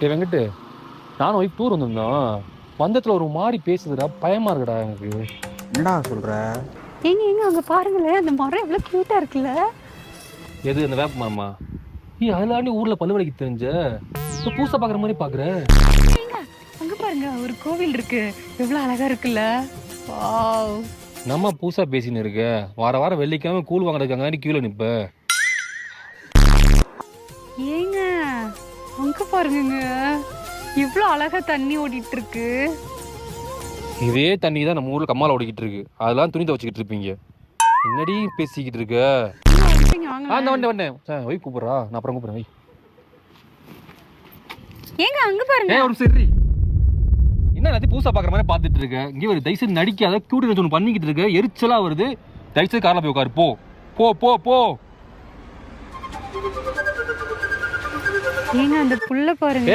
வெங்கட்டு நானும் wife tour வந்திருந்தோம். வந்தத்துல ஒரு மாதிரி பேசுதுடா, பயமா இருக்குடா எனக்கு. என்னடா சொல்ற? ஏங்க ஏங்க அங்க பாருங்களேன், அந்த மரம் எவ்வளவு கியூட்டா இருக்குல்ல. எது அந்த வேப்ப மரமா? அதெல்லாம் ஊர்ல பல்லுவலிக்கு தெரிஞ்ச பூசா பாக்குற மாதிரி பாக்குற. ஏங்க அங்க பாருங்க, ஒரு கோவில் இருக்கு, எவ்வளவு அழகா இருக்குல்ல. வாவ். நம்ம பூசா பேசின்னு இருக்க, வார வாரம் வெள்ளிக்கிழமை கூழ் வாங்குறதுக்காக கியூல நிப்ப. ஏங்க அங்க பாருங்க, இவ்வளவு அழகா தண்ணி ஓடிட்டு இருக்கு. இதே தண்ணி தான் நம்ம ஊர்ல கம்மால ஓடிக்கிட்டு இருக்கு. அதெல்லாம் துணி துவச்சிக்கிட்டு இருப்பீங்க. என்னடி பேசிக்கிட்டு இருக்க? வந்தேன் ஒய்ஃப் கூப்பிடுறா, நான் அப்புறம் கூப்பிடுறேன். ஏங்க அங்க பாருங்க. ஒரு சரி என்ன எல்லாத்தையும் பூசா பாக்குற மாதிரி பாத்துட்டு இருக்க? இங்கே ஒரு தயவுசெய்து நடிக்காத, கியூட் ஒன்று பண்ணிக்கிட்டு இருக்க, எரிச்சலா வருது. தயவுசெய்து கார்ல போய் உட்காரு. போ போ போ போ. ஏங்க அந்த புல்ல பாருங்க.